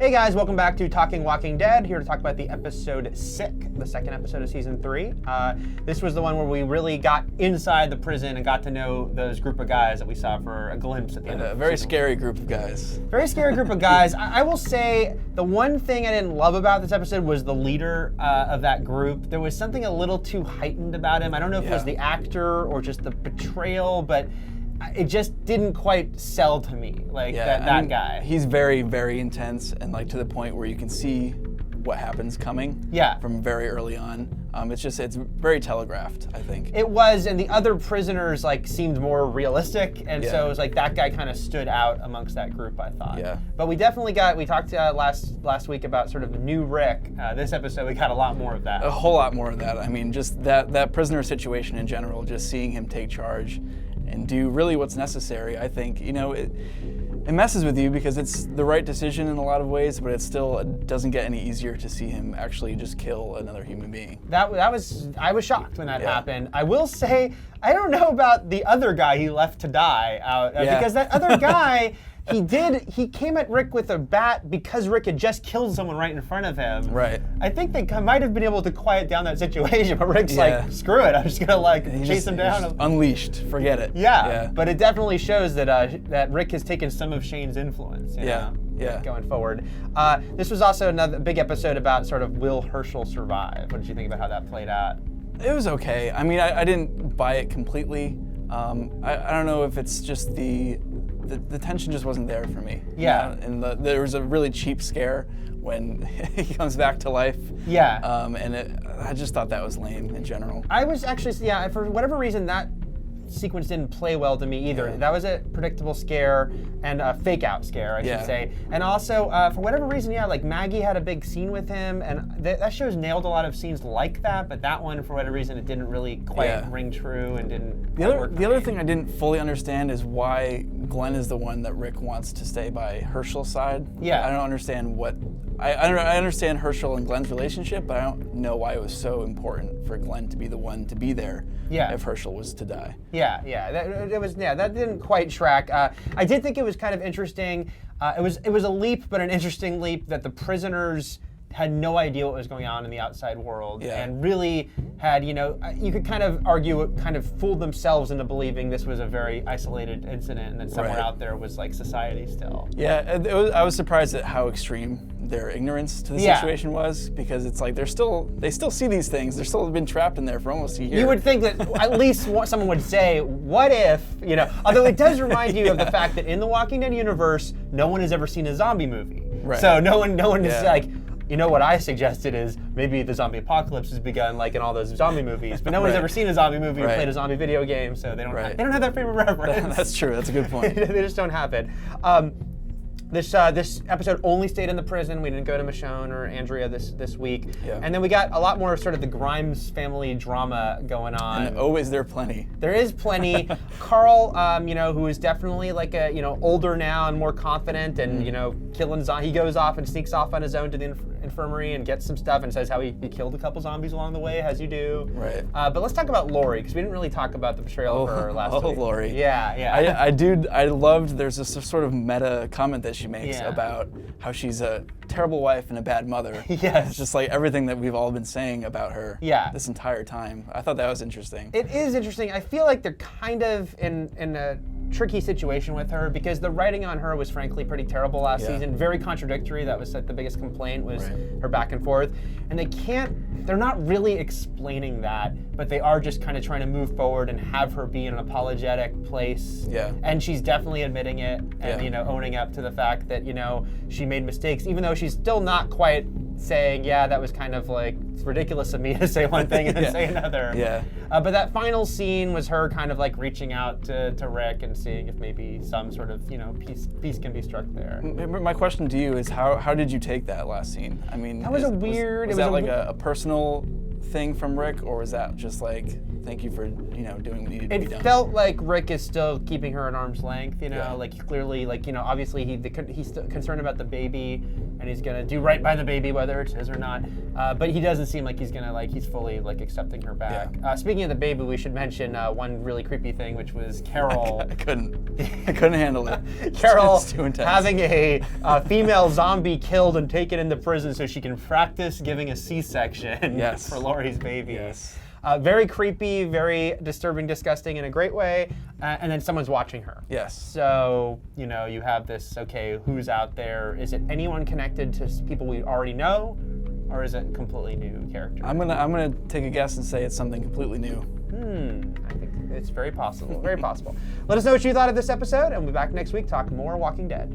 Hey guys, welcome back to Talking Walking Dead. Here to talk about the episode Sick, the second episode of season 3. This was the one where we really got inside the prison and got to know those group of guys that we saw for a glimpse at the end of the A very scary group of guys. Very scary group of guys. I will say the one thing I didn't love about this episode was the leader of that group. There was something a little too heightened about him. I don't know if it was the actor or just the betrayal, but it just didn't quite sell to me, like that guy. He's very, very intense, and like to the point where you can see what happens coming from very early on. It's very telegraphed, I think. It was, and the other prisoners like seemed more realistic, and so it was like that guy kind of stood out amongst that group, I thought. Yeah. But we definitely we talked last week about sort of new Rick. This episode we got a lot more of that. A whole lot more of that. I mean, just that prisoner situation in general, just seeing him take charge and do really what's necessary, I think, it messes with you because it's the right decision in a lot of ways, but it doesn't get any easier to see him actually just kill another human being. I was shocked when that happened. I will say, I don't know about the other guy he left to die out, because that other guy, he came at Rick with a bat because Rick had just killed someone right in front of him. Right. I think they might have been able to quiet down that situation, but Rick's like, screw it, I'm just gonna chase him down. Unleashed, forget it. Yeah, but it definitely shows that Rick has taken some of Shane's influence. You know, going forward. This was also another big episode about sort of will Hershel survive? What did you think about how that played out? It was okay. I mean, I didn't buy it completely. I don't know if it's just the tension just wasn't there for me. Yeah. And there was a really cheap scare when he comes back to life. Yeah. I just thought that was lame in general. I was actually, for whatever reason, that sequence didn't play well to me either. That was a predictable scare and a fake out scare, I should say. And also, for whatever reason, like Maggie had a big scene with him, and that show's nailed a lot of scenes like that, but that one, for whatever reason, it didn't really quite ring true and didn't work. The other thing I didn't fully understand is why Glenn is the one that Rick wants to stay by Hershel's side. Yeah. I don't understand I understand Hershel and Glenn's relationship, but I don't know why it was so important for Glenn to be the one to be there if Hershel was to die. That didn't quite track. I did think it was kind of interesting. It was a leap, but an interesting leap that the prisoners had no idea what was going on in the outside world, and really had, you could kind of argue, kind of fooled themselves into believing this was a very isolated incident and that somewhere out there was like society still. Yeah, I was surprised at how extreme their ignorance to the situation was, because it's like they still see these things. They're still been trapped in there for almost a year. You would think that at least someone would say, what if, although it does remind you of the fact that in the Walking Dead universe, no one has ever seen a zombie movie. Right. So no one is like, what I suggested is maybe the zombie apocalypse has begun like in all those zombie movies, but no one's ever seen a zombie movie or played a zombie video game, so they don't have that frame of reference. That's true. That's a good point. They just don't have it. This episode only stayed in the prison. We didn't go to Michonne or Andrea this week. Yeah. And then we got a lot more sort of the Grimes family drama going on. And is there plenty? There is plenty. Carl, who is definitely like older now and more confident, and killing zombies. He goes off and sneaks off on his own to the infirmary and gets some stuff and says how he killed a couple zombies along the way, as you do. Right. But let's talk about Lori, because we didn't really talk about the portrayal of her last week. Lori. Yeah. I loved. There's this sort of meta comment that she makes about how she's a terrible wife and a bad mother. Yes. It's just like everything that we've all been saying about her this entire time. I thought that was interesting. It is interesting. I feel like they're kind of in a tricky situation with her, because the writing on her was frankly pretty terrible last season. Very contradictory. That was like the biggest complaint, was her back and forth. And they're not really explaining that, but they are just kind of trying to move forward and have her be in an apologetic place. Yeah. And she's definitely admitting it and, owning up to the fact that, she made mistakes, even though she's still not quite saying, that was kind of like, it's ridiculous of me to say one thing and then say another. Yeah. But that final scene was her kind of like reaching out to Rick and seeing if maybe some sort of, peace can be struck there. My question to you is, how did you take that last scene? I mean, that was was that like a personal thing from Rick, or was that just like, thank you for doing what needed to be done? It felt like Rick is still keeping her at arm's length, like clearly, like obviously he's still concerned about the baby, and he's gonna do right by the baby, whether it's his or not. But he doesn't seem like he's gonna he's fully accepting her back. Yeah. Speaking of the baby, we should mention one really creepy thing, which was Carol. I couldn't handle it. Carol It's too intense. having a female zombie killed and taken into prison so she can practice giving a C-section Yes. for Laurie's baby. Yes. Very creepy, very disturbing, disgusting in a great way, and then someone's watching her. Yes. So, you have this, okay, who's out there? Is it anyone connected to people we already know, or is it a completely new character? I'm gonna take a guess and say it's something completely new. I think it's very possible, very possible. Let us know what you thought of this episode, and we'll be back next week talking more Walking Dead.